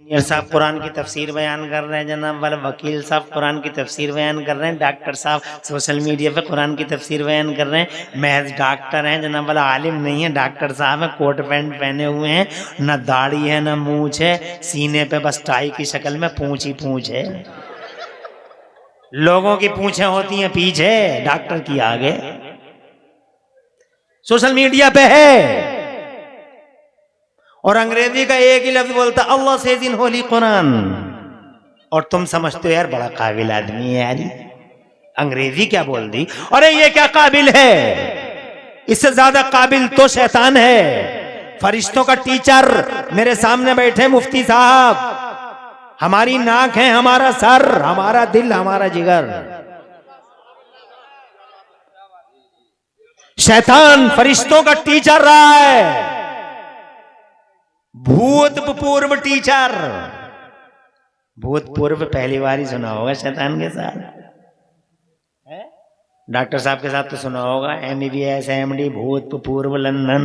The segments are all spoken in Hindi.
इंजीनियर साहब कुरान की तफसीर बयान कर रहे हैं, जनाब वाला वकील साहब कुरान की तफसीर बयान कर रहे हैं, डॉक्टर साहब सोशल मीडिया पे कुरान की तफसीर बयान कर रहे हैं। महज डॉक्टर हैं जनाब वाला, आलिम नहीं है, डॉक्टर साहब हैं, कोट पैंट पहने हुए हैं, न दाढ़ी है न मूछ है, सीने पे बस टाई की शक्ल में पूंछ ही पूंछ है। लोगों की पूंछें होती हैं पीछे, डॉक्टर की आगे। सोशल मीडिया पे है और अंग्रेजी का एक ही लफ्ज बोलता Allah says in Holi Quran, और तुम समझते हो यार बड़ा काबिल आदमी है यार, अंग्रेजी क्या बोल दी। अरे ये क्या काबिल है, इससे ज्यादा काबिल तो शैतान है। फरिश्तों का टीचर मेरे सामने बैठे मुफ्ती साहब, हमारी नाक है हमारा सर, हमारा दिल हमारा जिगर। शैतान फरिश्तों का टीचर रहा है, भूतपूर्व टीचर। भूतपूर्व पहली बार ही सुना होगा शैतान के साथ, डॉक्टर साहब के साथ तो सुना होगा MBBS MD भूतपूर्व लंदन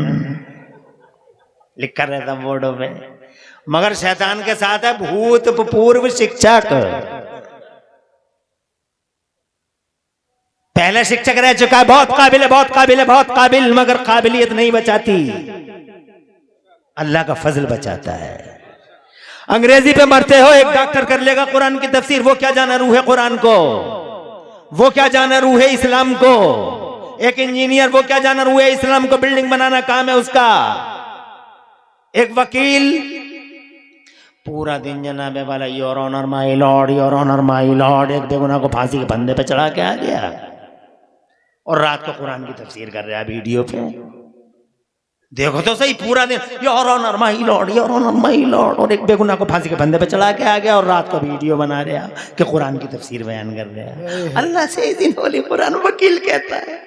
लिख कर रहता बोर्डों पे, मगर शैतान के साथ है भूतपूर्व शिक्षक। पहले शिक्षक रह चुका है, बहुत काबिल है, बहुत काबिल है, बहुत काबिल, मगर काबिलियत नहीं बचाती, अल्लाह का फजल बचाता है। अंग्रेजी पे मरते हो, एक डॉक्टर कर लेगा कुरान की तफसीर, वो क्या जाना रूह है कुरान को, वो क्या जाना रूह है इस्लाम को। एक इंजीनियर वो क्या जाना रूह है इस्लाम को, बिल्डिंग बनाना काम है उसका। एक वकील पूरा दिन जनाबे वाला your honour my lord, your honour my lord, एक बेगुनाह को फांसी के फंदे पे चढ़ा के आ गया और रात को कुरान की तफसीर कर रहा है वीडियो पे। देखो तो सही, पूरा दिन your honour my lord, your honour my lord, और एक बेगुनाह को फांसी के फंदे पे चढ़ा के आ गया और रात को वीडियो बना रहा कि कुरान की तफसीर बयान कर रहा है। अल्लाह से इस दिन होली कुरान वकील कहता है।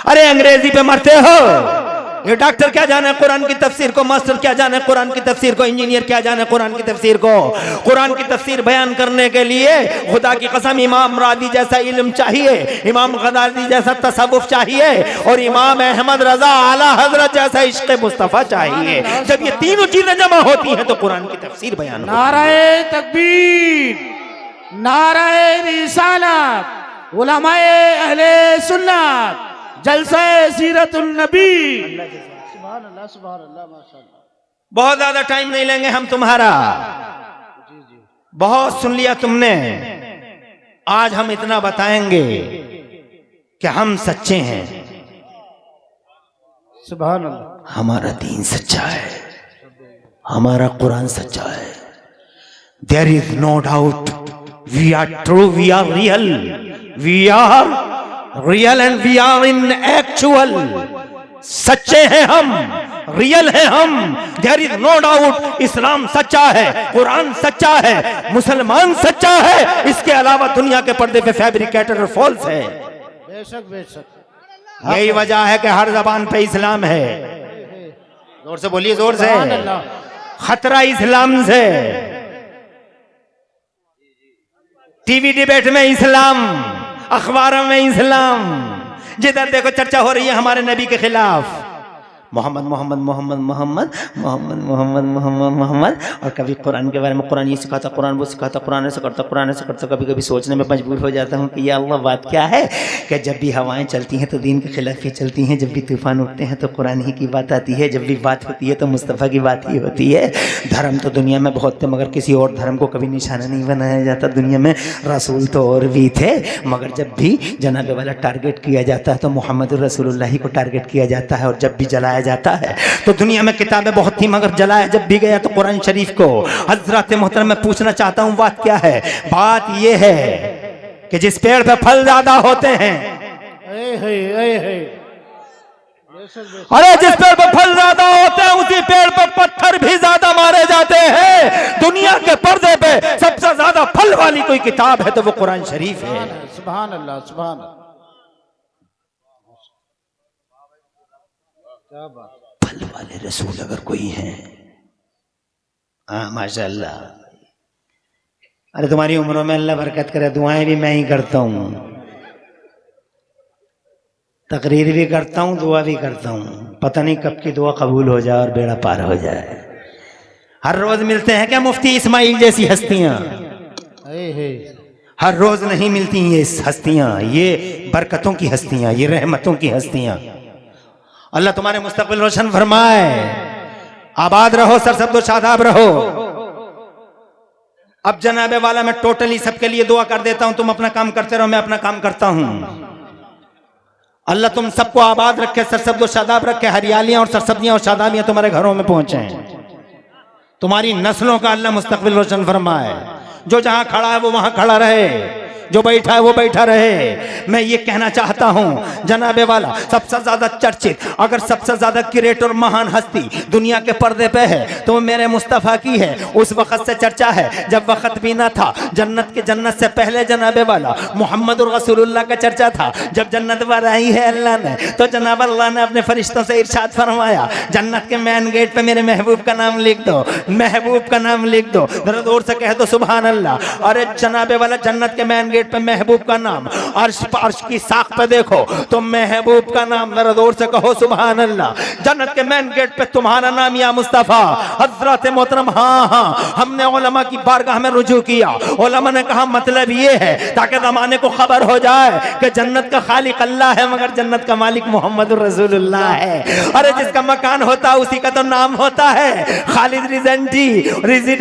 अरे अंग्रेजी पे मरते हो, ये डॉक्टर क्या जाने कुरान की तफसीर को, मास्टर क्या जाने कुरान की तफसीर को, इंजीनियर क्या जाने कुरान की तफसीर को। कुरान की तफसीर बयान करने के लिए खुदा की कसम इमाम रादी जैसा इल्म चाहिए, इमाम गजाली जैसा तसव्वुफ चाहिए, और इमाम अहमद रजा आला हजरत जैसा इश्क़ मुस्तफ़ा चाहिए। जब ये तीनों चीजें जमा होती हैं तो कुरान की तफसीर बयान। नाराए तकबीर, नाराए रिसालत, उलमाए अहले सुन्नत, जलसा सीरतुन नबी। सुभान अल्लाह, सुभान अल्लाह, माशाअल्लाह। बहुत ज्यादा टाइम नहीं लेंगे हम तुम्हारा, बहुत सुन लिया तुमने। आज हम इतना बताएंगे कि हम सच्चे हैं, सुभान अल्लाह। हमारा दीन सच्चा है, हमारा कुरान सच्चा है। There is no doubt, we are true, we are real, we are real and we are in actual. सच्चे हैं हम, रियल हैं हम। There is no doubt, Islam सच्चा है, कुरान सच्चा है, मुसलमान सच्चा है। इसके अलावा दुनिया के पर्दे पे फैब्रिकेटर और फॉल्स है। बेशक बेशक, यही वजह है कि हर जबान पे इस्लाम है। जोर से बोलिए, जोर से। खतरा इस्लाम से, टीवी डिबेट में इस्लाम, अखबारों में इस्लाम, जिधर देखो चर्चा हो रही है हमारे नबी के खिलाफ। मोहम्मद मोहम्मद मोहम्मद मोहम्मद मोहम्मद मोहम्मद मोहम्मद मोहम्मद, और कभी कुरान के बारे में कुरान ये सिखाता, कुरान वो सिखाता, कुरान ऐसे करता, कुरान ऐसे करता। कभी कभी सोचने में मजबूर हो जाता हूँ कि या अल्लाह बात क्या है कि जब भी हवाएं चलती हैं तो दीन के खिलाफ ही चलती हैं, जब भी तूफान उठते हैं तो कुरान ही की बात आती है, जब भी बात होती है तो मुस्तफ़ा की बात ही होती है। धर्म तो दुनिया में बहुत थे, मगर किसी और धर्म को कभी निशाना नहीं बनाया जाता। दुनिया में रसूल तो और भी थे, मगर जब भी जनाबे वाला टारगेट किया जाता है तो मोहम्मद रसूलुल्लाह को टारगेट किया जाता है। और जब भी जलाया जाता है तो दुनिया में किताबें बहुत थी, मगर जलाया जब भी गया तो कुरान शरीफ को। हजरत मोहतरम मैं पूछना चाहता हूं बात क्या है? बात यह है कि जिस पेड़ पे फल ज्यादा होते हैं, अरे जिस पेड़ पे फल ज्यादा होते हैं उसी पेड़ पर पत्थर भी ज्यादा मारे जाते हैं। दुनिया के पर्दे पे सबसे ज्यादा फल वाली कोई किताब है तो वो कुरान शरीफ है। सुभान अल्लाह, सुभान अल्लाह, क्या बात। फल वाले रसूल अगर कोई हैं, हाँ माशाअल्लाह। अरे तुम्हारी उम्रों में अल्लाह बरकत करे। दुआएं भी मैं ही करता हूँ, तकरीर भी करता हूँ, दुआ भी करता हूँ। पता नहीं कब की दुआ कबूल हो जाए और बेड़ा पार हो जाए। हर रोज मिलते हैं क्या मुफ्ती इस्माइल जैसी हस्तियां? हर रोज नहीं मिलती ये हस्तियां, ये बरकतों की हस्तियां, ये रहमतों की हस्तियां। अल्लाह तुम्हारे मुस्तकबिल रोशन फरमाए, आबाद रहो, सरसब्द शादाब रहो। अब जनाबे वाला मैं टोटली सबके लिए दुआ कर देता हूं, तुम अपना काम करते रहो, मैं अपना काम करता हूं। अल्लाह तुम सबको आबाद रखे, सरसब्द शादाब रखे, हरियालियां और सरसब्दियां और शादाबियां तुम्हारे घरों में पहुंचे, तुम्हारी नस्लों का अल्लाह मुस्तकबिल रोशन फरमाए। जो जहां खड़ा है वो वहां खड़ा रहे, जो बैठा है वो बैठा रहे। मैं ये कहना चाहता हूं जनाबे वाला सबसे ज्यादा चर्चित, अगर सबसे ज्यादा क्रिएट और महान हस्ती दुनिया के पर्दे पे है तो मेरे मुस्तफ़ा की है। उस वक्त से चर्चा है जब वक्त भी ना था, जन्नत से पहले जनाबे वाला मोहम्मद रसूलुल्लाह का चर्चा था। जब जन्नत बनाई है अल्लाह ने तो जनाब अल्लाह ने अपने फरिश्तों से इरशाद फरमाया, जन्नत के मेन गेट पे मेरे महबूब का नाम लिख दो, महबूब का नाम लिख दो। जरा जोर से कह दो सुभान अल्लाह। अरे जनाबे वाला जन्नत के मेन पे महबूब का नाम, अर्श की साख पे देखो तो महबूब का नाम, जरा जोर से कहो सुभान अल्लाह। जन्नत के मेन गेट पे तुम्हारा नाम या मुस्तफा हजरत मोहतरम। हाँ, हमने उलमा की बारगाह में रुजू किया। उलमा ने कहा मतलब ये है ताकि जमाने को खबर हो जाए कि जन्नत का खालिक अल्लाह है मगर जन्नत का मालिक मोहम्मद रसूलुल्लाह है। अरे जिसका मकान होता है उसी का तो नाम होता है। खालिद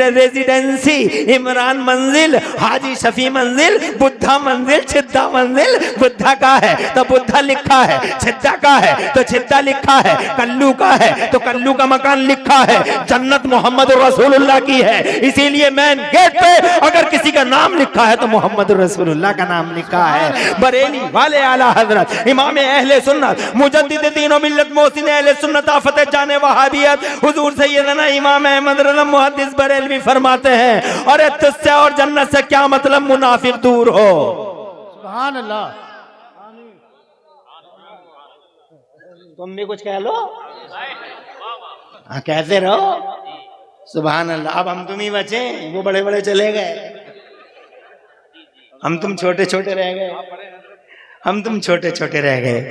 रेजिडेंसी, इमरान मंजिल, हाजी शफी मंजिल, बुद्धा मंजिल, छिद्दा मंजिल। बुद्धा का है तो बुद्धा लिखा है, छिद्दा का है तो छिद्दा लिखा है, कल्लू का है तो कल्लू का मकान लिखा है। जन्नत मोहम्मद रसूलुल्लाह की है, इसीलिए मेन गेट पे अगर किसी का नाम लिखा है तो मोहम्मद रसूलुल्लाह का नाम लिखा है। बरेली वाले आला हजरत इमाम अहले सुन्नत मुजद्दिद दीन व मिल्लत मोहसिन अहले सुन्नत आफत जाने वहाबियत हुजूर सैयदना इमाम अहमद रज़ा मुहद्दिस बरेलवी फरमाते हैं, अरे तुझसे और जन्नत से क्या मतलब, मुनाफिक दूर हो। सुभान अल्लाह। तुम भी कुछ कह लो, हाँ कहते रहो सुभान अल्लाह। अब हम तुम ही बचे, वो बड़े बड़े चले गए, हम तुम छोटे छोटे रह गए, हम तुम छोटे छोटे रह गए।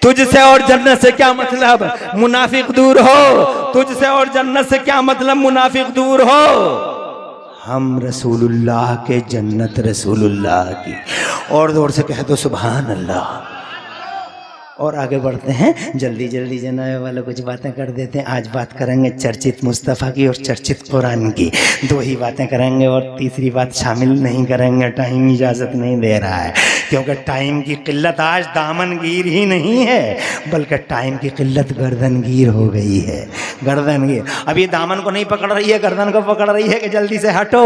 तुझसे और जन्नत से क्या मतलब, मुनाफिक दूर हो। तुझसे और जन्नत से क्या मतलब, मुनाफिक दूर हो। हम रसूलुल्लाह के, जन्नत रसूलुल्लाह की। और जोर से कह दो सुभान अल्लाह। और आगे बढ़ते हैं, जल्दी जल्दी जनाब वाले कुछ बातें कर देते हैं। आज बात करेंगे चर्चित मुस्तफ़ा की और चर्चित कुरान की। दो ही बातें करेंगे और तीसरी बात शामिल नहीं करेंगे, टाइम इजाज़त नहीं दे रहा है। क्योंकि टाइम की किल्लत आज दामनगीर ही नहीं है बल्कि टाइम की किल्लत गर्दनगीर हो गई है। गर्दनगीर अब ये दामन को नहीं पकड़ रही है, गर्दन को पकड़ रही है कि जल्दी से हटो,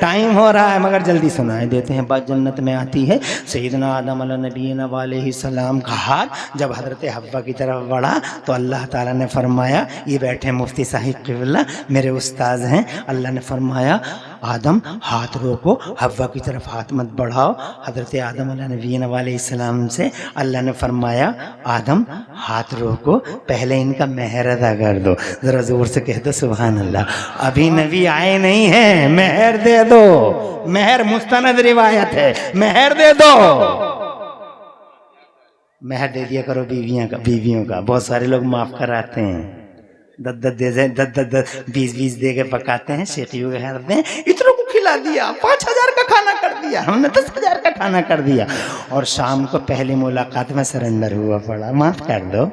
टाइम हो रहा है। मगर जल्दी सुनाए देते हैं। बात जन्नत में आती है, सैयदना आदम अलैहिस्सलाम अलैहिस्सलाम का हाथ जब हज़रत हव्वा की तरफ बढ़ा तो अल्लाह ताला ने फरमाया, ये बैठे मुफ्ती साहिब क़िबला मेरे उस्ताद हैं, अल्लाह ने फरमाया आदम हाथ रोको, हव्वा की तरफ हाथ मत बढ़ाओ। हज़रत आदम अलैहिस्सलाम से अल्लाह ने फरमाया आदम हाथ रोको, पहले इनका मेहर अदा कर दो। ज़रा ज़ोर से कह दो सुभान अल्लाह। अभी नबी आए नहीं हैं, मेहर दे दो। मेहर मुस्तनद रिवायत है, मेहर दे दो। मेहर दे दिया करो बीवियों का। बहुत सारे लोग माफ़ कराते हैं, 10 20 दे के पकाते हैं, शेखियों के करते हैं, इतनों को खिला दिया, 5000 का खाना कर दिया, हमने 10,000 का खाना कर दिया। और शाम को पहली मुलाकात में सरेंडर हुआ पड़ा, माफ़ कर दो,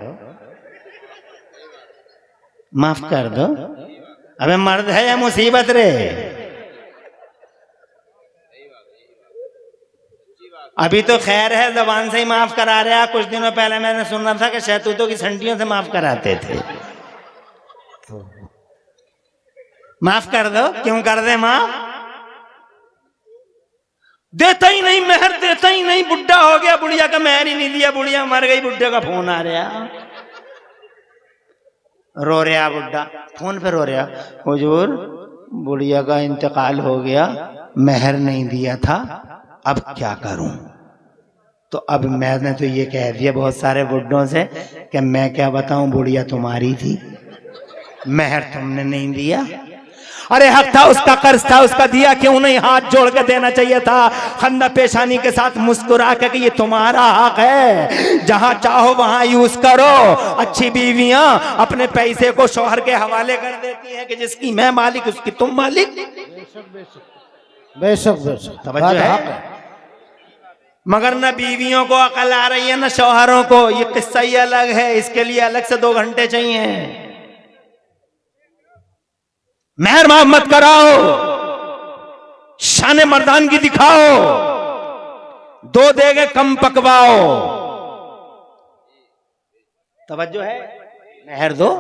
माफ़ कर दो। अबे मर्द है या मुसीबत रे। अभी तो खैर है, जबान से ही माफ करा रहे हैं। कुछ दिनों पहले मैंने सुना था कि शहतूतों की संटियों से माफ कराते थे। माफ कर दो, क्यों कर दे माफ? देता ही नहीं, मेहर देता ही नहीं। बुढ़ा हो गया, बुढ़िया का मेहर ही नहीं दिया, बुढ़िया मर गई, बुढ़े का फोन आ रहा, रो रहा बुढ़ा, फोन पे रो रहा, हुजूर बुढ़िया का इंतकाल हो गया, मेहर नहीं दिया था, अब क्या करूं? तो अब मैंने तो ये कह दिया बहुत सारे बुढ़ों से कि मैं क्या बताऊं, बुढ़िया तुम्हारी थी, मेहर तुमने नहीं दिया। अरे हक था उसका, कर्ज था उसका, दिया क्यों नहीं? हाथ जोड़ के देना चाहिए था, खंदा पेशानी के साथ मुस्कुरा के कि ये तुम्हारा हक है, जहां चाहो वहां यूज करो। अच्छी बीवियां अपने पैसे को शौहर के हवाले कर देती हैं कि जिसकी मैं मालिक उसकी तुम मालिक। बेशक बेशक तवज्जो बात है? हक है। मगर न बीवियों को अकल आ रही है न शौहरों को। ये किस्सा ही अलग है, इसके लिए अलग से 2 घंटे चाहिए। मेहर मोहम्मद कराओ, शान मर्दान की दिखाओ, 2 देगे कम पकवाओ। तवज्जो है? मेहर दो।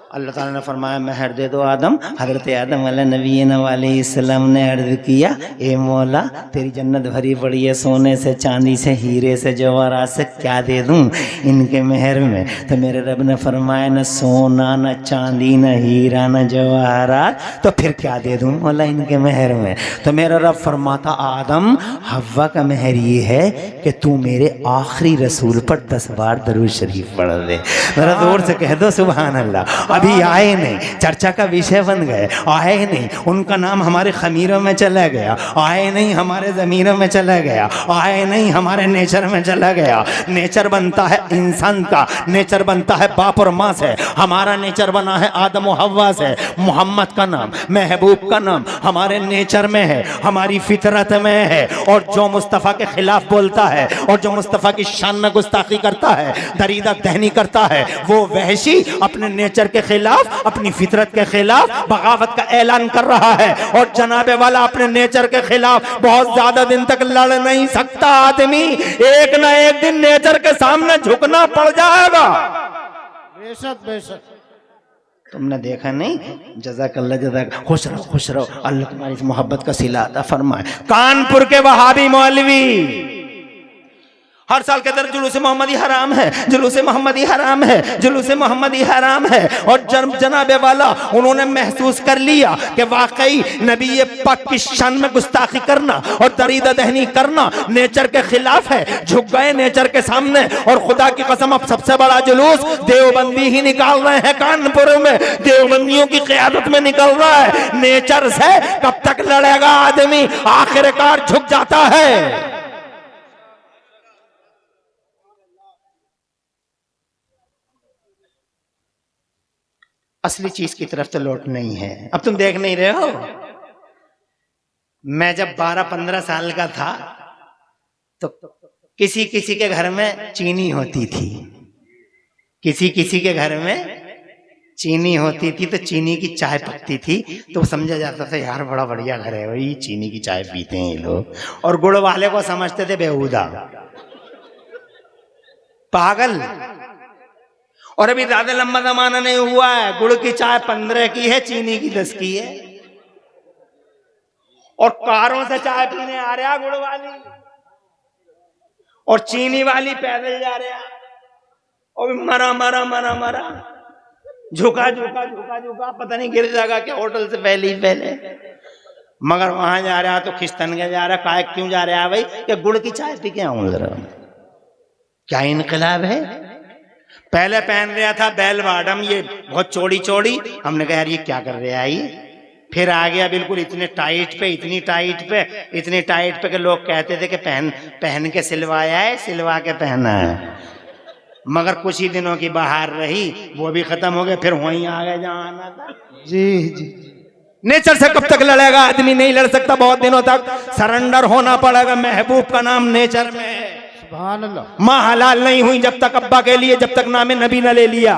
अल्लाह ताला ने फरमाया मेहर दे दो आदम। हजरत आदम अलैहिस्सलाम ने अर्ज किया, ए मौला तेरी जन्नत भरी पड़ी है सोने से, चांदी से, हीरे से, जवाहरात से, क्या दे दूं इनके मेहर में? तो मेरे रब ने फरमाया न सोना, न चांदी, न हीरा, न जवाहरात, तो फिर क्या दे दूं मौला इनके मेहर में? तो मेरा रब फरमाता, आदम हव्वा का मेहर ये है कि तू मेरे आखिरी रसूल पर 10 बार दरूद शरीफ पढ़ दे। मेरा जोर से कह दो सुभान अल्लाह। अभी आए नहीं, चर्चा का विषय बन गए, आए नहीं, उनका नाम हमारे खमीरों में चला गया, आए नहीं हमारे ज़मीरों में चला गया, आए नहीं हमारे नेचर में चला गया। नेचर बनता है इंसान का, नेचर बनता है बाप और माँ से। हमारा नेचर बना है आदम और हव्वा से। मोहम्मद का नाम, महबूब का नाम हमारे नेचर में है, हमारी फितरत में है। और जो मुस्तफ़ा के खिलाफ बोलता है और जो मुस्तफ़ा की शान में गुस्ताखी करता है, दरीदा दहनी करता है, वो वहशी अपने नेचर के खिलाफ, अपनी फितरत के खिलाफ बगावत का ऐलान कर रहा है। और जनाबे वाला अपने नेचर के खिलाफ बहुत ज्यादा दिन तक लड़ नहीं सकता। आदमी एक ना एक दिन नेचर के सामने झुकना पड़ जाएगा। बेशक बेशक। तुमने देखा नहीं? जज़ाकल्लाह जज़ाक, खुश रहो खुश रहो, अल्लाह तुम्हारी इस मोहब्बत का सिला अता फरमाए। कानपुर के वहाबी मौलवी हर साल कहते हैं जुलूस मोहम्मदी हराम है, जुलूस मोहम्मदी हराम है, जुलूस मोहम्मदी हराम है। और जनाबे वाला उन्होंने महसूस कर लिया कि वाकई नबी पाक की शान में गुस्ताखी करना और दरीदा दहनी करना नेचर के खिलाफ है। झुक गए नेचर के सामने। और खुदा की कसम अब सबसे बड़ा जुलूस देवबंदी ही निकाल रहे हैं। कानपुर में देवबंदियों की क़यादत में निकल रहा है। नेचर से कब तक लड़ेगा आदमी? आखिरकार झुक जाता है। असली चीज की तरफ तो लौट नहीं है। अब तुम देख नहीं रहे हो? मैं जब 12-15 साल का था तो किसी किसी के घर में चीनी होती थी, किसी किसी के घर में चीनी होती थी, तो चीनी की चाय पकती थी तो समझा जाता था यार बड़ा बढ़िया घर है, वही चीनी की चाय पीते हैं ये लोग। और गुड़ वाले को समझते थे बेहुदा, पागल। और अभी ज्यादा लंबा जमाना नहीं हुआ है, गुड़ की चाय 15 की है, चीनी की 10 की है। और कारों से चाय पीने आ रहा गुड़ वाली, और चीनी वाली पैदल जा रहा, और मरा मरा मरा मरा, झुका झुका झुका झुका, पता नहीं गिर जाएगा क्या होटल से पहले ही पहले। मगर वहां जा रहा तो खिस्तन के जा रहा। काय क्यों जा रहा है भाई? कि गुड़ की चाय पी के आऊं जरा। क्या इनकलाब है? पहले पहन रहा था बेल बॉटम, ये बहुत चौड़ी चौड़ी। हमने कहा यार ये क्या कर रहा है ये? फिर आ गया बिल्कुल इतने टाइट पे, इतनी टाइट पे, इतनी टाइट पे कि लोग कहते थे कि पहन के सिलवाया है, सिलवा के पहना है। मगर कुछ ही दिनों की बाहर रही, वो भी खत्म हो गए, फिर वहीं आ गए जहां आना था। जी जी। नेचर से कब तक लड़ेगा आदमी? नहीं लड़ सकता। बहुत दिनों तक सरेंडर होना पड़ेगा। महबूब का नाम नेचर में है। सुभान अल्लाह। माँ हलाल नहीं हुई जब तक अब्बा के लिए, जब तक नाम नबी न ले लिया,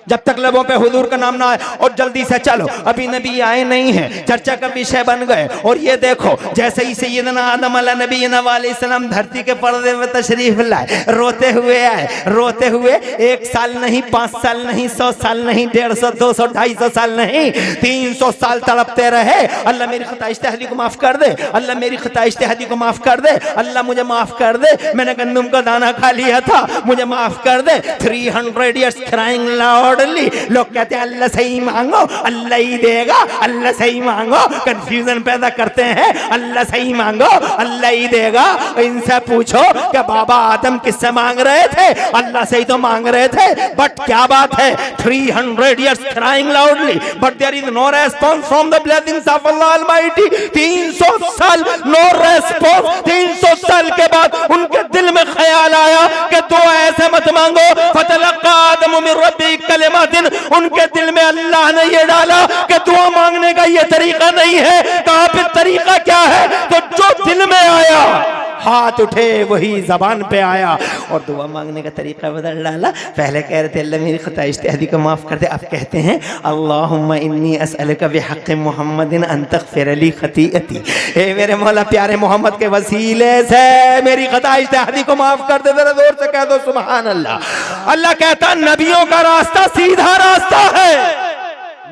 जब तक लबों पे हुजूर का नाम ना आए। और जल्दी से चलो, अभी नबी आए नहीं है, चर्चा का विषय बन गए। और ये देखो जैसे ही सैयदना आदम अलैहिस्सलाम धरती के पर्दे में तशरीफ लाए, रोते हुए आए, रोते हुए 1 साल नहीं, 5 साल नहीं, 100 साल नहीं, 150, 200, 250 साल नहीं, 300 साल तड़पते रहे। अल्लाह मेरी खता इज्तिहादी को माफ कर दे, अल्लाह मेरी खता इज्तिहादी को माफ कर दे, अल्लाह मुझे माफ कर दे, मैंने गंदम का दाना खा लिया था, मुझे माफ कर दे। 300 years crying loud, लॉर्डली। लोग कहते हैं अल्लाह सही मांगो अल्लाह ही देगा, अल्लाह सही मांगो, कंफ्यूजन पैदा करते हैं, अल्लाह सही मांगो अल्लाह ही देगा। इनसे पूछो कि बाबा आदम किससे मांग रहे थे? अल्लाह से ही तो मांग रहे थे। बट क्या बात है, 300 years crying loudly but there is no response from the blessings of Allah Almighty। 300 साल नो रेस्पॉन्स। 300 साल के बाद उनके दिल में ख्याल आया कि दुआ ऐसे मत मांगो, फतलक्का आदम मिन रब्बिही कलिमातिन। उनके दिल में अल्लाह ने ये डाला कि दुआ मांगने का ये तरीका नहीं है। कहा फिर तरीका क्या है? तो जो दिल में आया हाथ उठे वही जबान पे आया और दुआ मांगने का तरीका बदल डाला। पहले कह रहे थे अल्लाह मेरी खता इज्तिहादी को माफ कर दे, अब कहते हैं अल्लाहुम्मा इन्नी असअलुका बिहक़्क़ि मुहम्मदिन अन तग़फ़िर ली ख़तीअती। ए मेरे मौला प्यारे मोहम्मद के वसीले से मेरी खता इज्तिहादी को माफ कर दे। जरा जोर से कह दो सुभान अल्लाह। अल्लाह कहता नबियों का रास्ता सीधा रास्ता है।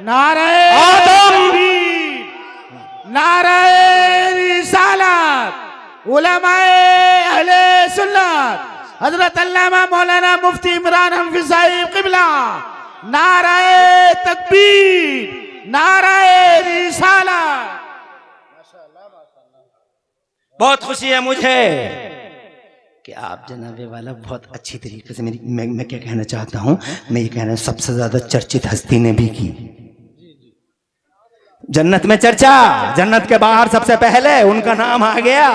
नारे आदम, नारे रिसालत, उलमाए अहले सुन्नत, हजरत अल्लामा मौलाना मुफ्ती इमरान हनफी साहिब क़िबला, नारे तकबीर, नारे रिसालत। बहुत खुशी है मुझे कि आप जनाबे वाला बहुत अच्छी तरीके से मैं क्या कहना चाहता हूँ, मैं ये कहना सबसे ज्यादा चर्चित हस्ती ने भी की जन्नत में चर्चा। जन्नत के बाहर सबसे पहले उनका नाम आ गया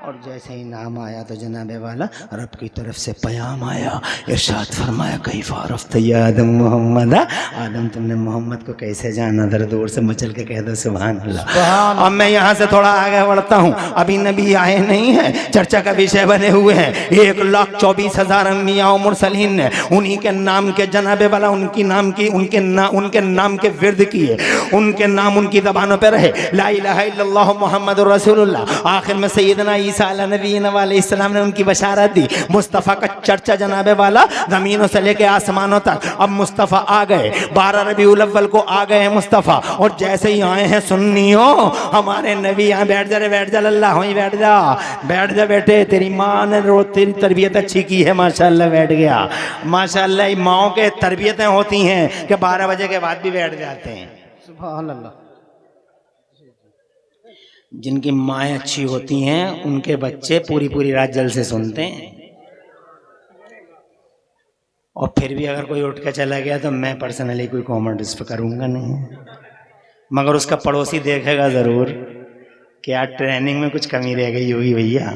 और जैसे ही नाम आया तो जनाबे वाला रब की तरफ से पयाम आया। इरशाद फरमाया कैफ़ अरफ़्त या आदम मोहम्मद। आदम तुमने मोहम्मद को कैसे जाना? जरा दूर से मचल के कह दो सुभान अल्लाह। अब मैं यहाँ से थोड़ा आगे बढ़ता हूँ। अभी नबी आए नहीं हैं, चर्चा का विषय बने हुए हैं। 1,24,000 अंबिया और मुरसलीन ने उन्हीं के नाम के जनाबे वाला उनके नाम के विर्द किए, उनके नाम उनकी ज़बानों पर रहे। ला इलाहा इल्लल्लाह मुहम्मदुर रसूलुल्लाह। आखिर में सैयदना ईसा अलैहिस्सलाम ने उनकी बशारत दी। मुस्तफ़ा का चर्चा जनाबे वाला ज़मीनों से लेके आसमानों तक। अब मुस्तफ़ा आ गए, 12 रबीउल अव्वल को आ गए हैं मुस्तफ़ा। और जैसे ही आए हैं सुन्नियों, हमारे नबी यहाँ बैठ जा रे, बैठ जा अल्लाह वहीं बैठ जा, बैठ जा बेटे, तेरी माँ ने रोज तेरी तरबियत अच्छी की है माशाल्लाह। बैठ गया माशाल्लाह। माओ के तरबियतें होती हैं कि 12 बजे के बाद भी बैठ जाते हैं। सुभान अल्लाह। जिनकी माएँ अच्छी होती हैं उनके बच्चे पूरी पूरी रात जलसे सुनते हैं। और फिर भी अगर कोई उठ के चला गया तो मैं पर्सनली कोई कमेंट इस पर करूँगा नहीं, मगर उसका पड़ोसी देखेगा ज़रूर कि यार ट्रेनिंग में कुछ कमी रह गई होगी भैया।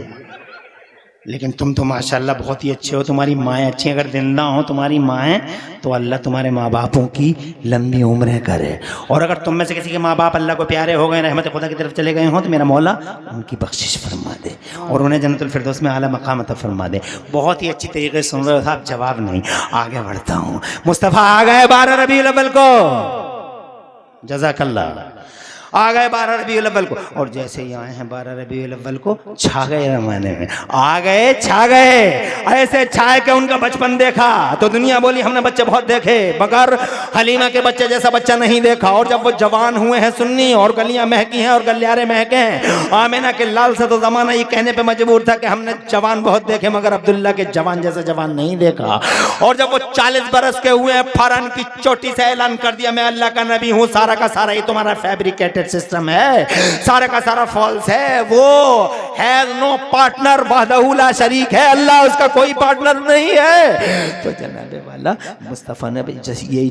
लेकिन तुम तो माशाल्लाह बहुत ही अच्छे हो, तुम्हारी माएँ अच्छी। अगर जिंदा हो तुम्हारी माएँ तो अल्लाह तुम्हारे माँ बापों की लंबी उम्रें करे। और अगर तुम में से किसी के माँ बाप अल्लाह को प्यारे हो गए, रहमत खुदा की तरफ चले गए हों, तो मेरा मौला उनकी बख्शिश फरमा दे और उन्हें जन्नतुल फिरदौस में आला मकाम अता फरमा दे। बहुत ही अच्छी तरीके से सुन रहे हो साहब, जवाब नहीं। आगे बढ़ता हूँ। मुस्तफ़ा आ गए 12 रबीउल अव्वल को, जज़ाकल्लाह। आ गए 12 रबीउल अव्वल को और जैसे ही आए हैं 12 रबीउल अव्वल को छा गए ज़माने में। आ गए, छा गए। ऐसे छाए के उनका बचपन देखा तो दुनिया बोली हमने बच्चे बहुत देखे, मगर हलीमा के बच्चे जैसा बच्चा नहीं देखा। और जब वो जवान हुए हैं सुन्नी और गलियां महकी हैं और गलियारे महके हैं, आमिना के लाल से तो ज़माना ये कहने पे मजबूर था कि हमने जवान बहुत देखे मगर अब्दुल्ला के जवान जैसा जवान नहीं देखा। और जब वो 40 बरस के हुए, फरन की चोटी से ऐलान कर दिया मैं अल्लाह का नबी हूँ, सारा का सारा ये तुम्हारा फैब्रिकेटेड सिस्टम है, सारा का सारा फॉल्स है। वो हैज नो पार्टनर, वहदहू ला शरीक है, अल्लाह उसका कोई पार्टनर नहीं है। तो जनाबे वाला मुस्तफ़ा ने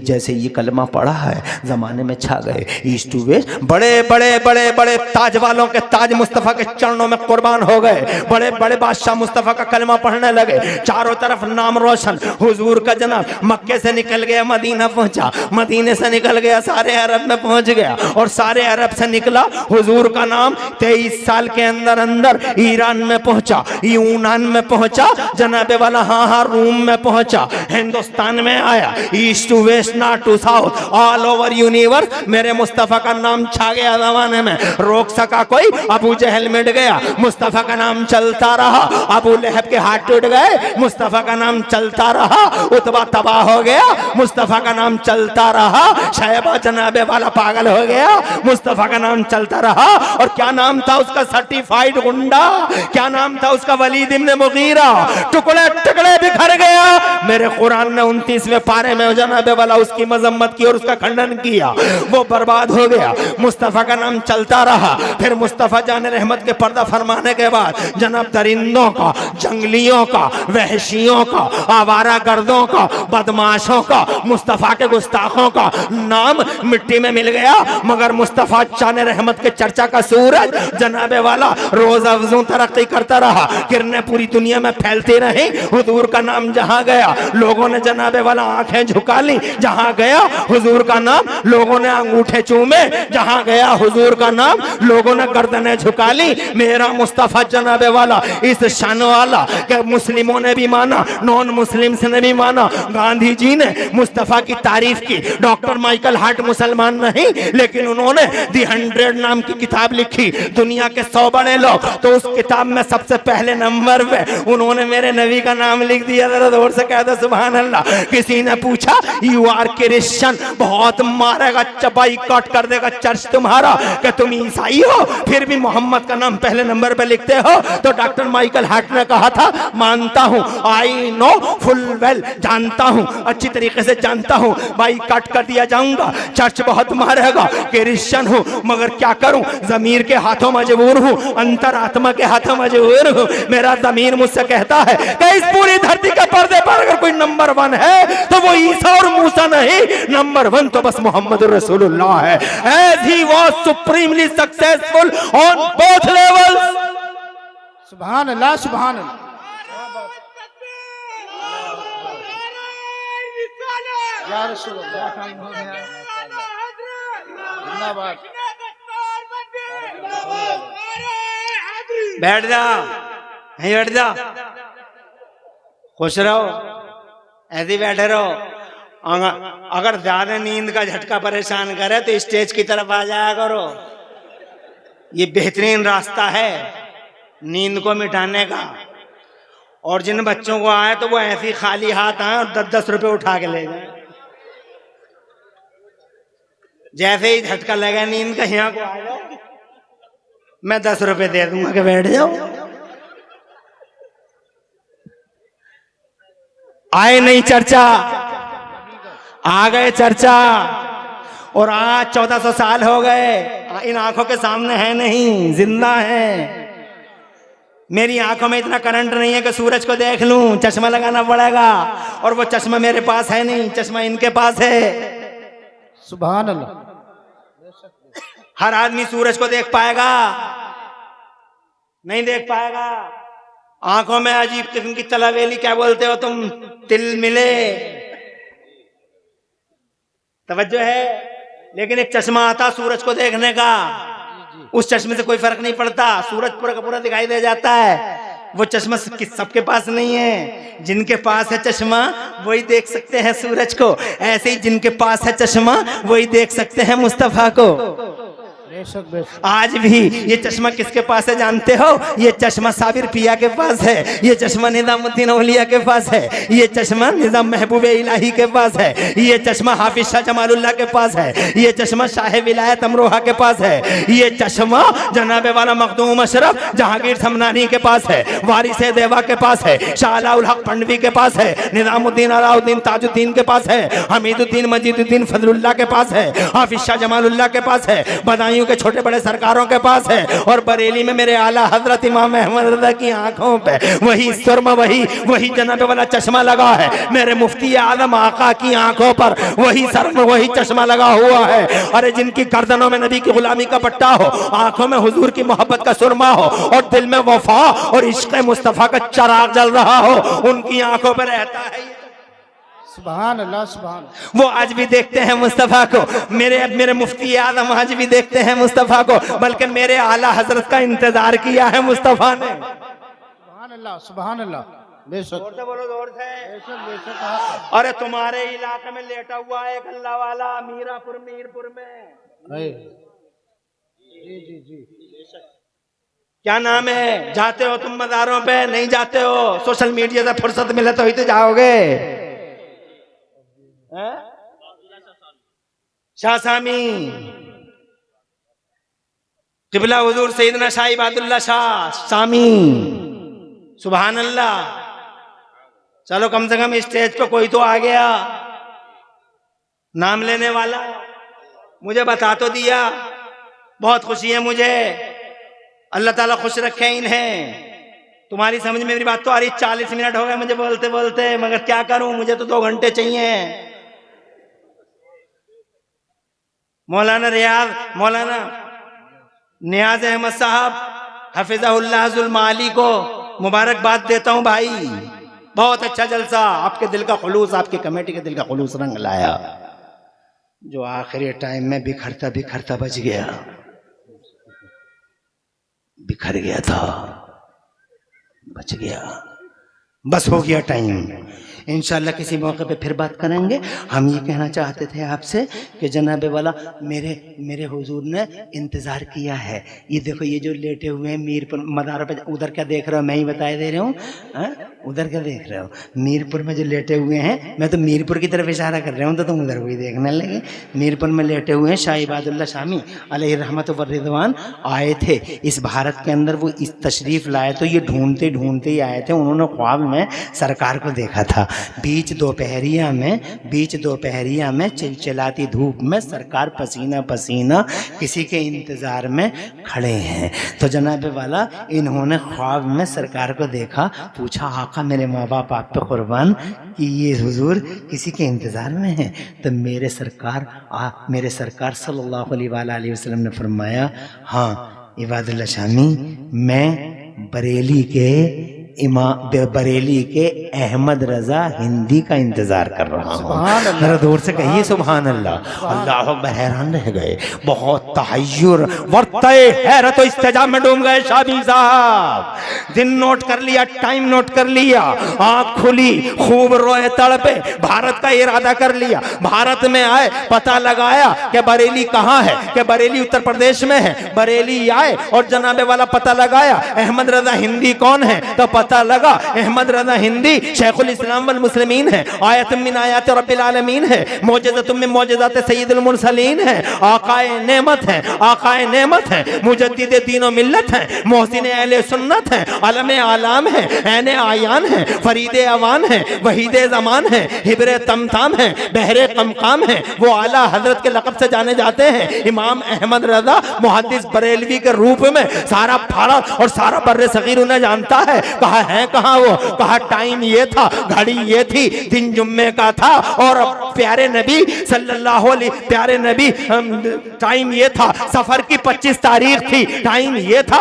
जैसे ये कलमा पढ़ा है जमाने में छा गए। ईस्ट टू वेस्ट बड़े बड़े बड़े बड़े ताज वालों के ताज मुस्तफ़ा के चरणों में कुर्बान हो गए। बड़े बड़े बादशाह मुस्तफ़ा का कलमा पढ़ने लगे। चारों तरफ नाम रोशन, हुजूर का जनाब मक्के से निकल गया मदीना पहुंचा, मदीने से निकल गया सारे अरब में पहुंच गया और सारे अरब से निकला हुजूर का नाम 23 साल के अंदर अंदर ईरान में पहुंचा, यूनान में पहुंचा, जनाबे वाला हाँ रूम में पहुंचा, हिंदुस्तान में आया। East to west, north to south, all over universe मेरे मुस्तफ़ा का नाम छा गया जमाने में। रोक सका कोई? अबू जहल मिट गया, मुस्तफ़ा का नाम चलता रहा। अबू लहब के हाथ टूट गए, मुस्तफ़ा का नाम चलता रहा। उतबा तबाह हो गया, मुस्तफ़ा का नाम चलता रहा। शैबा जनाबे वाला पागल हो गया, मुस्तफ़ा का नाम चलता रहा। और क्या नाम था उसका? सर्टिफाइड गुंडा गुंडा, क्या नाम था उसका, वलीद इब्न मुगीरा, टुकड़े टुकड़े बिखर गया। मेरे कुरान ने 29वें पारे में जनाबे वाला उसकी मजम्मत की और उसका खंडन किया, वो बर्बाद हो गया। मुस्तफ़ा का नाम चलता रहा। फिर मुस्तफ़ा जान रहमत के पर्दा फरमाने के बाद जनाब दरिंदों का, जंगलियों का, वहशियों का, आवारा गर्दों का, बदमाशों का, मुस्तफ़ा के गुस्ताखों का नाम मिट्टी में मिल गया। मगर मुस्तफ़ा जान रहमत के चर्चा का सूरज जनाबे वाला रोज अफजों तरक्की करता रहा, किरणें पूरी दुनिया में फैलती रही। हुजूर का नाम जहां गया लोगों ने जनाबे वाला आंखें झुका ली, जहां गया हुजूर का नाम लोगों ने अंगूठे चूमे, जहां गया हुजूर का नाम लोगों ने गर्दनें झुका ली। मेरा मुस्तफ़ा जनाबे वाला इस शान वाला कि मुस्लिमों ने भी माना, नॉन मुस्लिम्स ने भी माना। गांधी जी ने मुस्तफ़ा की तारीफ की, डॉक्टर माइकल हार्ट मुसलमान नहीं लेकिन उन्होंने दी 100 नाम की किताब लिखी, दुनिया के 100 बड़े लोग, तो उस किताब में सबसे पहले नंबर पे उन्होंने मेरे नबी का नाम लिख दिया। जरा जोर से कह दो सुभान अल्लाह। किसी ने पूछा यू आर क्रिश्चियन, बहुत मारेगा, चबाई काट कर देगा चर्च तुम्हारा, कि तुम ईसाई हो फिर भी मोहम्मद का नाम पहले नंबर पे लिखते हो। तो डॉक्टर माइकल हार्ट ने कहा था, मानता हूं, आई नो फुल वेल, जानता हूं, अच्छी तरीके से जानता हूं, भाई काट कर दिया जाऊंगा, चर्च बहुत मारेगा, क्रिश्चियन हूं, मगर क्या करूं, जमीर के हाथों मजबूर हूं, अंतरात्मा के हाथों मजबूर हूं। मेरा जमीर मुझसे कहता है कि इस पूरी धरती के पर्दे पर अगर कोई नंबर 1 है तो वो ईसा और मूसा नहीं, नंबर 1 तो बस मोहम्मद रसूलुल्लाह है। As he was supremely successful on both levels. सुभान अल्लाह, सुभान अल्लाह। या रसूल अल्लाह, जिंदाबाद। बैठ जा, यहीं बैठ जा, खुश रहो, ऐसे ही बैठे रहो। अगर ज्यादा नींद का झटका परेशान करे तो स्टेज की तरफ आ जाया करो, ये बेहतरीन रास्ता है नींद को मिटाने का। और जिन बच्चों को आए तो वो ऐसी खाली हाथ आए और 10-10 रुपए उठा के ले जाए। जैसे ही झटका लगा नींद का, यहाँ को आ जाओ, मैं 10 रुपए दे दूंगा कि बैठ जाओ। आए नहीं चर्चा, आ गए चर्चा। और आज 1400 साल हो गए, इन आंखों के सामने है नहीं, जिंदा है। मेरी आंखों में इतना करंट नहीं है कि सूरज को देख लूं, चश्मा लगाना पड़ेगा, और वो चश्मा मेरे पास है नहीं, चश्मा इनके पास है। सुभान अल्लाह। हर आदमी सूरज को देख पाएगा? नहीं देख पाएगा। आंखों में अजीब किस्म की तलावेली, क्या बोलते हो तुम, तिल मिले, तवज्जो है। लेकिन एक चश्मा आता सूरज को देखने का, उस चश्मे से कोई फर्क नहीं पड़ता, सूरज पूरा का पूरा दिखाई दे जाता है। वो चश्मा सबके पास नहीं है, जिनके पास है चश्मा वही देख सकते हैं सूरज को। ऐसे ही जिनके पास है चश्मा वही देख सकते हैं मुस्तफा को। आज भी ये चश्मा किसके पास है जानते हो? ये चश्मा साबिर पिया के पास है, ये चश्मा निजामुद्दीन औलिया के पास है, ये चश्मा निजाम महबूब इलाही के पास है, ये चश्मा हाफिज शाह जमालुल्लाह के पास है, ये चश्मा शाह विलायत अमरोहा के पास है, ये चश्मा जनाबे वाला मखदूम अशरफ जहांगीर समनानी के पास है, वारिस देवा के पास है, शाह अलाउल हक पंडवी के पास है, निजामुद्दीन अलाउद्दीन ताजुद्दीन के पास है, हमीदुद्दीन मजीदुद्दीन फजलुल्लाह के पास है, हाफिज शाह जमालुल्लाह के पास है, बदायूं के छोटे बड़े सरकारों के पास है, और बरेली में मेरे आला हजरत इमाम अहमद रज़ा की आंखों पे वही सुरमा, वही जनाबे वाला चश्मा लगा है। मेरे मुफ्ती आजम आका की आंखों पर वही सर में वही चश्मा लगा हुआ है। अरे जिनकी गर्दनों में नबी की गुलामी का पट्टा हो, आंखों में हुजूर की मोहब्बत का सुरमा हो, और दिल में वफा और इश्क मुस्तफा का चराग जल रहा हो, उनकी आंखों पर रहता है। सुभान अल्लाह, सुभान। वो आज भी देखते हैं मुस्तफा को, मेरे मुफ्ती आजम आज भी देखते हैं मुस्तफा को, बल्कि मेरे आला हजरत का इंतजार किया है मुस्तफा ने। सुभान अल्लाह, सुभान अल्लाह। बेशक, जोर से बोलो, जोर से। बेशक, बेशक। अरे तुम्हारे इलाके में लेटा हुआ है एक अल्लाह वाला मीरपुर में। जी जी जी। क्या नाम है? जाते हो तुम मज़ारों पे? नहीं जाते हो? सोशल मीडिया से फुर्सत मिले तो ही तो जाओगे। शाह सामी, किबला हुजूर सैयदना शाह इबादुल्लाह शाह शामी, सुभान अल्लाह। चलो कम से कम स्टेज पे कोई तो आ गया नाम लेने वाला, मुझे बता तो दिया। बहुत खुशी है मुझे, अल्लाह ताला खुश रखे इन्हें। तुम्हारी समझ में मेरी बात तो आ रही। 40 मिनट हो गए मुझे बोलते बोलते, मगर क्या करूं, मुझे तो 2 घंटे चाहिए। मौलाना नियाज अहमद साहब हफिज़हुल्लाह माली को मुबारकबाद देता हूं भाई। बहुत अच्छा जलसा, आपके दिल का खुलूस, आपकी कमेटी के दिल का खुलूस रंग लाया। जो आखिरी टाइम में बिखरता बिखरता बच गया, बिखर गया था, बच गया, बस हो गया टाइम। इंशाल्लाह किसी मौके पे फिर बात करेंगे। हम ये कहना चाहते थे आपसे कि जनाबे वाला मेरे हुजूर ने इंतज़ार किया है। ये देखो, ये जो लेटे हुए हैं मीरपुर मदारों पे, उधर क्या देख रहे हो, मैं ही बताए दे रहा हूँ, उधर क्या देख रहे हो, मीरपुर में जो लेटे हुए हैं, मैं तो मीरपुर की तरफ इशारा कर रहा हूँ, तो तुम उधर को ही देखने लगे। मीरपुर में लेटे हुए हैं शाह इबादुल्लाह शामी अलैहि रहमत व रिज़वान आए थे इस भारत के अंदर। वो इस तशरीफ़ लाए तो ये ढूंढते ढूंढते ही आए थे। उन्होंने ख्वाब में सरकार को देखा था। बीच दोपहरिया में चिलचिलाती धूप में सरकार पसीना पसीना किसी के इंतज़ार में खड़े हैं। तो जनाब वाला इन्होंने ख्वाब में सरकार को देखा, पूछा आका मेरे माँ बाप आप पे कुर्बान कि ये हुजूर किसी के इंतज़ार में हैं। तो मेरे सरकार सल्लल्लाहु अलैहि वसल्लम ने फरमाया, हाँ इबादुल्लाह शामी, मैं बरेली के अहमद रजा हिंदी का इंतजार कर रहा हूँ। जरा दूर से कहिए सुभान अल्लाह। अल्लाह अकबर, हैरान रह गए, बहुत तहय्युर वर्ताए हैरत और इस्तेजाब में डूब गए शामी साहब। दिन नोट कर लिया, टाइम नोट कर लिया, आँख खुली, खूब रोए तड़पे, भारत का इरादा कर लिया। भारत में आए, पता लगाया कि बरेली कहाँ है, कि बरेली उत्तर प्रदेश में है। बरेली आए और जनाबे वाला पता लगाया अहमद रजा हिंदी कौन है, तो पता लगा अहमद रजा हिंदी शेखुल इस्लाम वल मुस्लिमीन है, आयत मिन आयात रब्बिल आलमीन है, मौजज़तुम मिन मौजज़ात सय्यिदुल मुरसलीन है, आकाए नेमत है, मुजद्दिद दीन व मिल्लत है, मोहसिन अहले सुन्नत है, अलमे आलाम है, ऐने आयान है, फरीदे अवान है, वहीदे ज़मान है, हिब्रे तमताम है, बहरे कमकाम है। वो आला हजरत के लक़ब से जाने जाते हैं। इमाम अहमद रजा मुहद्दिस बरेलवी के रूप में सारा भारत और सारा बर्रे सगीर उन्हें जानता है। कहा है कहाँ वो, कहा टाइम ये था, घड़ी ये थी, दिन जुम्मे का था और प्यारे नबी सल्लल्लाहु अलैहि टाइम ये था, सफर की 25 तारीख थी, टाइम ये था,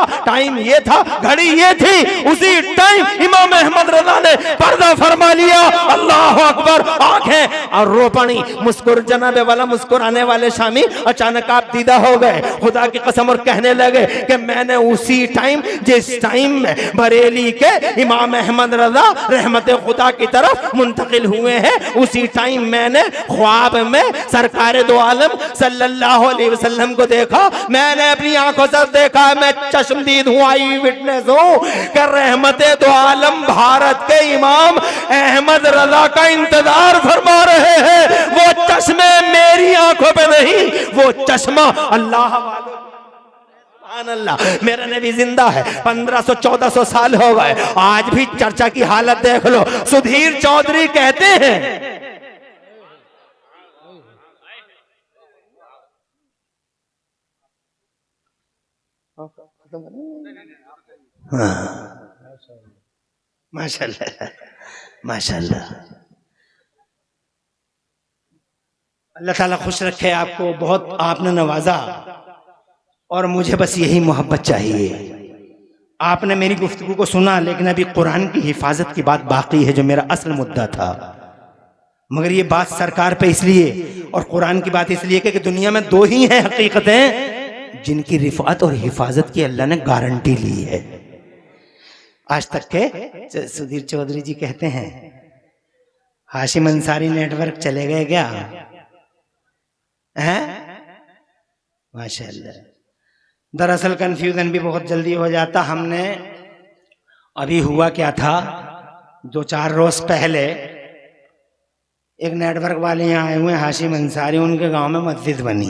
घड़ी ये थी। उसी टाइम इमाम अहमद रजा ने पर्दा फरमा लिया। अल्लाह अकबर। आंखें और रोपणी मुस्कुर जनाबे वाला मुस्कुराने वाले शामी अचानक आप दीदा हो गए खुदा की कसम और कहने लगे कि मैंने उसी टाइम, जिस टाइम में बरेली के इमाम अहमद रजा रहमत खुदा की तरफ मुंतकिल हुए हैं, उसी टाइम मैंने ख्वाब में सरकार दो आलम सल्लल्लाहु अलैहि वसल्लम को देखा। मैंने अपनी आंखों से देखा, मैं चश्मदीद हूँ, आई विटनेस हूँ कि रहमत दो आलम भारत के इमाम अहमद रजा का इंतजार फरमा रहे हैं। वो चश्मे मेरी आंखों पे नहीं, वो चश्मा अल्लाह वालों। अल्लाह, मेरा नबी जिंदा है, 1500-1400 साल हो गए, आज भी चर्चा की हालत देख लो। सुधीर चौधरी कहते हैं माशाल्लाह माशाल्लाह, अल्लाह ताला खुश रखे आपको। बहुत आपने नवाजा और मुझे बस यही मोहब्बत चाहिए। आपने मेरी गुफ्तगू को सुना, लेकिन अभी कुरान की हिफाजत की बात बाकी है जो मेरा असल मुद्दा था। मगर ये बात सरकार पे इसलिए और कुरान की बात इसलिए कि दुनिया में 2 ही हैं हकीकतें जिनकी रिफात और हिफाजत की अल्लाह ने गारंटी ली है। आज तक के सुधीर चौधरी जी कहते हैं हाशिम अंसारी नेटवर्क चले गए क्या हैं? माशाल्लाह। दरअसल कंफ्यूजन भी बहुत जल्दी हो जाता। हमने अभी हुआ क्या था, 2-4 रोज पहले एक नेटवर्क वाले यहाँ आए हुए हाशिम अंसारी, उनके गांव में मस्जिद बनी।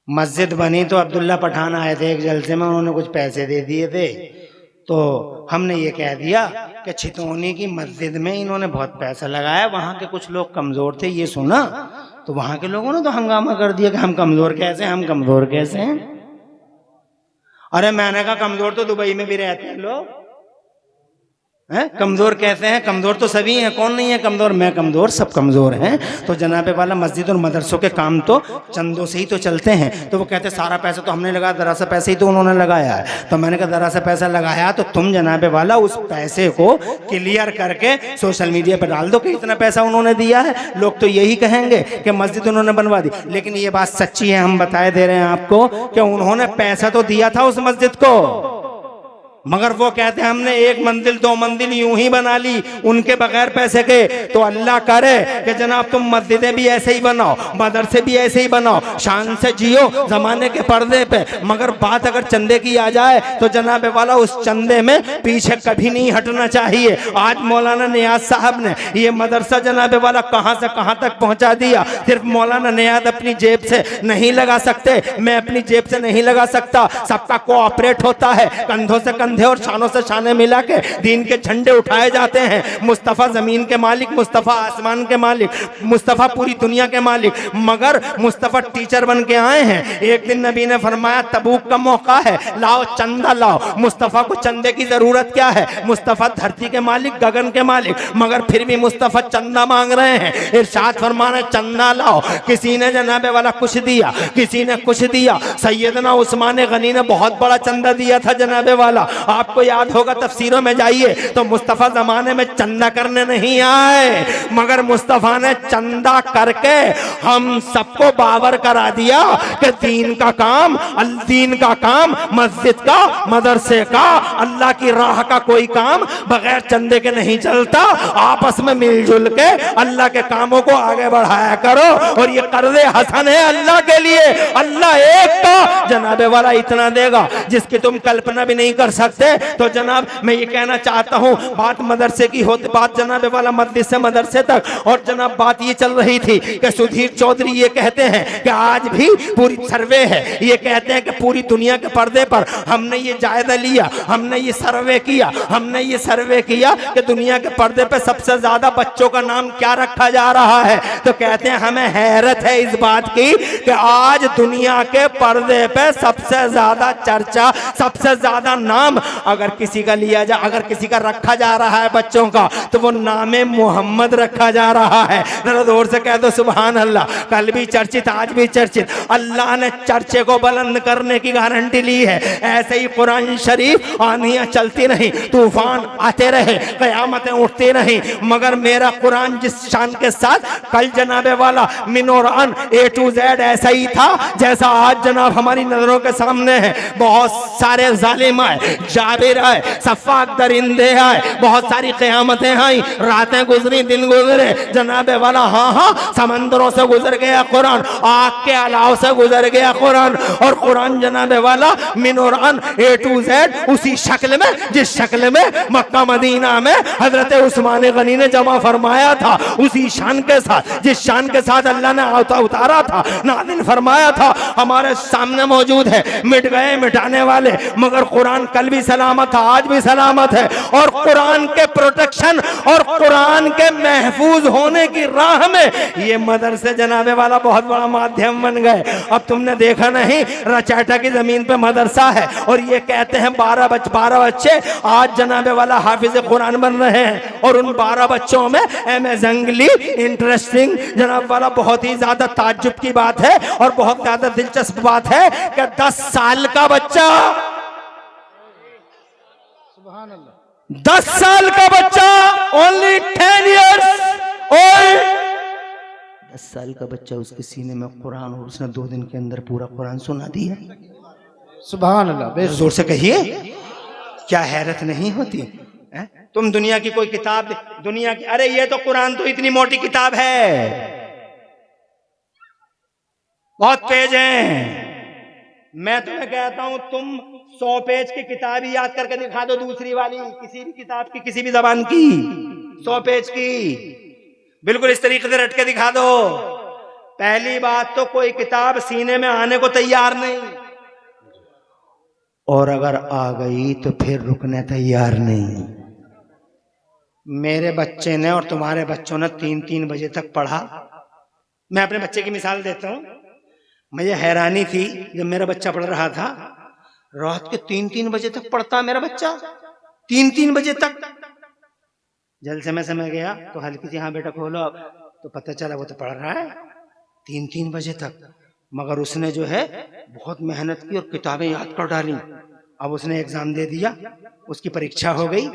मस्जिद बनी तो अब्दुल्ला पठान आए थे एक जलसे में, उन्होंने कुछ पैसे दे दिए थे, तो हमने ये कह दिया कि छितौनी की मस्जिद में इन्होंने बहुत पैसा लगाया, वहां के कुछ लोग कमजोर थे, ये सुना तो वहां के लोगों ने तो हंगामा कर दिया कि हम कमजोर कैसे, हम कमजोर कैसे हैं। अरे मैंने कहा कमजोर तो दुबई में भी रहते हैं लोग, हैं कमजोर कैसे हैं, कमजोर तो सभी हैं, कौन नहीं है कमजोर, मैं कमजोर, सब कमजोर हैं। तो जनाबे वाला मस्जिद और मदरसों के काम तो चंदों से ही तो चलते हैं। तो वो कहते सारा पैसा तो हमने लगाया, जरा सा पैसे ही तो उन्होंने लगाया है। तो मैंने कहा जरा सा पैसा लगाया तो तुम जनाबे वाला उस पैसे को क्लियर करके सोशल मीडिया पर डाल दो कि इतना पैसा उन्होंने दिया है। लोग तो यही कहेंगे कि मस्जिद उन्होंने बनवा दी, लेकिन ये बात सच्ची है, हम बताए दे रहे हैं आपको कि उन्होंने पैसा तो दिया था उस मस्जिद को, मगर वो कहते हैं हमने एक मंजिल दो मंजिल यूं ही बना ली उनके बगैर पैसे के। तो अल्लाह करे कि जनाब तुम मस्जिदें भी ऐसे ही बनाओ, मदरसे भी ऐसे ही बनाओ, शान से जियो जमाने के पर्दे पे, मगर बात अगर चंदे की आ जाए तो जनाब वाला उस चंदे में पीछे कभी नहीं हटना चाहिए। आज मौलाना नियाज साहब ने ये मदरसा जनाब वाला कहां से कहां तक पहुंचा दिया। सिर्फ मौलाना नियाज अपनी जेब से नहीं लगा सकते, मैं अपनी जेब से नहीं लगा सकता, सबका कोऑपरेट होता है, कंधों से कंधे और शानों से शाने मिला के दीन के झंडे उठाए जाते हैं। मुस्तफ़ा जमीन के मालिक, मुस्तफ़ा आसमान के मालिक, मुस्तफ़ा पूरी दुनिया के मालिक, मगर मुस्तफ़ा टीचर बन के आए हैं। एक दिन नबी ने फरमाया तबूक का मौका है, लाओ चंदा लाओ। मुस्तफ़ा को चंदे की जरूरत क्या है, मुस्तफ़ा धरती के मालिक, गगन के मालिक, मगर फिर भी मुस्तफ़ा चंदा मांग रहे हैं। इरशाद फरमाना चंदा लाओ। किसी ने जनाबे वाला कुछ दिया, किसी ने कुछ दिया। सैयदना उस्मान गनी ने बहुत बड़ा चंदा दिया था जनाबे वाला, आपको याद होगा, तफसीरों में जाइए तो मुस्तफ़ा जमाने में चंदा करने नहीं आए, मगर मुस्तफ़ा ने चंदा करके हम सबको बावर करा दिया कि दीन का काम, मस्जिद का, मदरसे का, अल्लाह की राह का कोई काम बगैर चंदे के नहीं चलता। आपस में मिलजुल के अल्लाह के कामों को आगे बढ़ाया करो। और ये कर्ज़े हसन है अल्लाह के लिए, अल्लाह एक का जनाबे वाला इतना देगा जिसकी तुम कल्पना भी नहीं कर सकते। तो जनाब मैं ये कहना चाहता हूँ, बात मदरसे की होती, बात जनाब वाला मस्जिद से मदरसे तक, और जनाब बात ये चल रही थी कि सुधीर चौधरी ये कहते हैं कि आज भी पूरी सर्वे है, ये कहते हैं कि पूरी दुनिया के पर्दे पर हमने ये जायजा लिया, हमने ये सर्वे किया कि दुनिया के पर्दे पर सबसे ज्यादा बच्चों का नाम क्या रखा जा रहा है। तो कहते हैं हमें हैरत है इस बात की कि आज दुनिया के पर्दे पे सबसे ज्यादा चर्चा, सबसे ज्यादा नाम अगर किसी का लिया जा, अगर किसी का रखा जा रहा है बच्चों का, तो वो नामे मोहम्मद रखा जा रहा है। जरा जोर से कह दो सुभान अल्लाह। कल भी चर्चित, आज भी चर्चित। अल्लाह ने चर्चे को बुलंद करने की गारंटी ली है। ऐसे ही कुरान शरीफ, आंधियां चलती नहीं, तूफान आते रहे, कयामतें उठती नहीं, मगर मेरा कुरान जिस शान के साथ कल जनाबे वाला मिनोरान A to Z ऐसा ही था जैसा आज जनाब हमारी नजरों के सामने है। बहुत सारे जालिम आए, जाबिर आए, सफाक दरिंदे आए, बहुत सारी क़यामतें आई, रातें गुजरी, दिन गुजरे जनाबे वाला। हाँ, समंदरों से गुजर गया कुरान, आग के अलाव से गुजर गया कुरान, और कुरान जनाबे वाला मिनोरान A to Z उसी शक्ल में, जिस शक्ल में मक्का मदीना में हजरत उस्मान गनी ने जमा फरमाया था, उसी शान के साथ, जिस शान के साथ अल्लाह ने उतारा था, नाज़िल फरमाया था, हमारे सामने मौजूद है। मिट गए मिटाने वाले, मगर कुरान कल भी सलामत था, आज भी सलामत है। और कुरान के प्रोटेक्शन और कुरान के महफूज होने की राह में ये मदरसे जनाबे वाला बहुत बड़ा माध्यम बन गए। अब तुमने देखा नहीं, रचाटा की जमीन पे मदरसा है और ये कहते हैं 12 बच्चे आज जनाबे वाला हाफिज कुरान बन रहे हैं, और उन 12 बच्चों में अमेजिंगली इंटरेस्टिंग जनाब वाला, बहुत ही ज्यादा ताज्जुब की बात है और बहुत ज्यादा दिलचस्प बात है कि 10 साल का बच्चा, 10 साल का बच्चा, ओनली 10 इयर्स ओल्ड, 10 साल का बच्चा, उसके सीने में कुरान, और उसने 2 दिन के अंदर पूरा कुरान सुना दिया। सुभान अल्लाह, जोर से कहिए, क्या हैरत नहीं होती है? तुम दुनिया की कोई किताब, दुनिया की, अरे ये तो कुरान तो इतनी मोटी किताब है, बहुत पेज हैं। मैं तुम्हें कहता हूं तुम 100 पेज की किताब ही याद करके दिखा दो, दूसरी वाली किसी भी किताब की, किसी भी जबान की, 100 पेज की, बिल्कुल इस तरीके से रट के दिखा दो। पहली बात तो कोई किताब सीने में आने को तैयार नहीं, और अगर आ गई तो फिर रुकने तैयार नहीं। मेरे बच्चे ने और तुम्हारे बच्चों ने 3-3 बजे तक पढ़ा। मैं अपने बच्चे की मिसाल देता हूं, मुझे हैरानी थी जब मेरा बच्चा पढ़ रहा था, रात के 3-3 बजे तक पढ़ता मेरा बच्चा, 3-3 बजे तक। जलसे में समय गया तो हल्की सी, हाँ बेटा खोलो, तो पता चला वो तो पढ़ रहा है 3-3 बजे तक। मगर उसने जो है बहुत मेहनत की और किताबें याद कर डाली। अब उसने एग्जाम दे दिया, उसकी परीक्षा हो गई।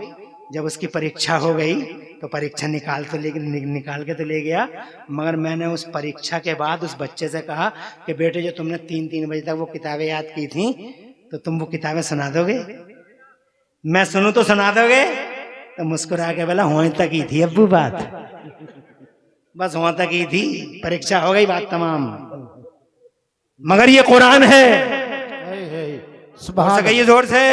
जब उसकी परीक्षा हो गई तो परीक्षा निकाल के तो ले गया, मगर मैंने उस परीक्षा के बाद उस बच्चे से कहा कि बेटे जो तुमने 3-3 बजे तक वो किताबें याद की थी, तो तुम वो किताबें सुना दोगे? मैं सुनूं तो सुना दोगे? तो मुस्कुरा के बोला, हों तक ही थी अब्बू बात, बस हों तक ही थी, परीक्षा हो गई, बात तमाम। मगर ये कुरान है, सुभान अल्लाह, जोर से,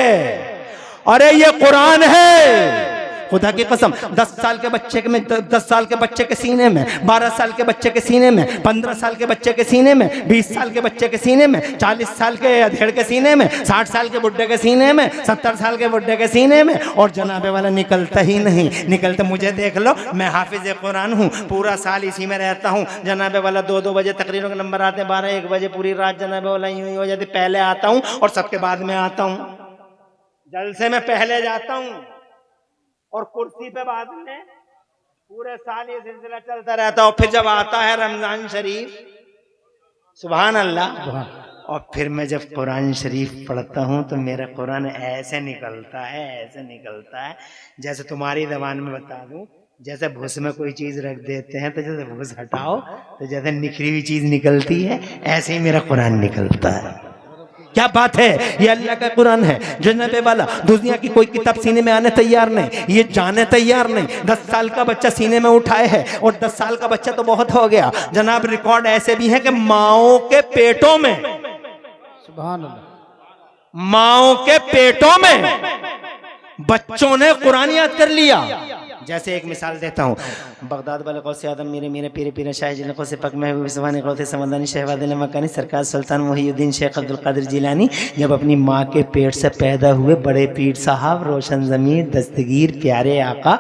अरे ये कुरान है। खुदा की कसम, 10 साल के बच्चे में, 10 साल के बच्चे के सीने में, 12 साल के बच्चे के सीने में, 15 साल के बच्चे के सीने में, 20 साल के बच्चे के सीने में, 40 साल के अधेड़ के सीने में, 60 साल के बुड्ढे के सीने में, 70 साल के बुड्ढे के सीने में, और जनाबे वाला निकलता ही नहीं। निकलता, मुझे देख लो, मैं हाफिज कुरान हूँ, पूरा साल इसी में रहता हूँ। जनाबे वाला 2-2 बजे तकरीरों के नंबर आते हैं, 12-1 बजे पूरी रात जनाबे वाला यूं ही हो जाती। पहले आता हूँ और सबके बाद में आता हूँ, जलसे में पहले जाता हूँ और कुर्सी पे बाद में। पूरे साल ये सिलसिला चलता रहता। और फिर जब आता है रमजान शरीफ, सुभान अल्लाह, और फिर मैं जब कुरान शरीफ पढ़ता हूँ तो मेरा कुरान ऐसे निकलता है, ऐसे निकलता है, जैसे तुम्हारी जबान में बता दूं, जैसे भूस में कोई चीज रख देते हैं तो जैसे भूस हटाओ तो जैसे निखरी हुई चीज निकलती है, ऐसे ही मेरा कुरान निकलता है। क्या बात है, ये अल्लाह का कुरान है। जन्नत वाला दुनिया की कोई किताब सीने में आने तैयार नहीं, ये जाने तैयार नहीं। 10 साल का बच्चा सीने में उठाए है, और 10 साल का बच्चा तो बहुत हो गया जनाब। रिकॉर्ड ऐसे भी है कि माओ के पेटों में, सुभान अल्लाह, माओ के पेटों में बच्चों ने कुरान याद कर लिया। जैसे एक मिसाल देता हूँ, बगदाद वाले कौसे आदम मेरे मेरे पीरे पीरे शाह जिन कौसे पक में विसवानी कौसे समदानी शहवादिन मकानी सरकार सुल्तान मुहीउद्दीन शेख अब्दुल कादिर जिलानी जब अपनी माँ के पेट से पैदा हुए, बड़े पीर साहब, रोशन ज़मीर, दस्तगीर, प्यारे आका,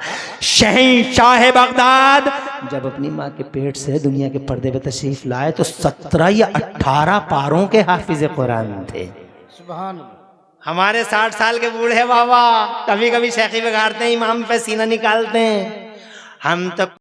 शहंशाह बगदाद, जब अपनी माँ के पेट से दुनिया के पर्दे पे तशरीफ लाए तो 17 या 18 पारों के हाफिज कुरान थे। सुभान अल्लाह। हमारे 60 साल के बूढ़े बाबा कभी कभी शेखी बिगाड़ते हैं, इमाम पे सीना निकालते हैं। हम तो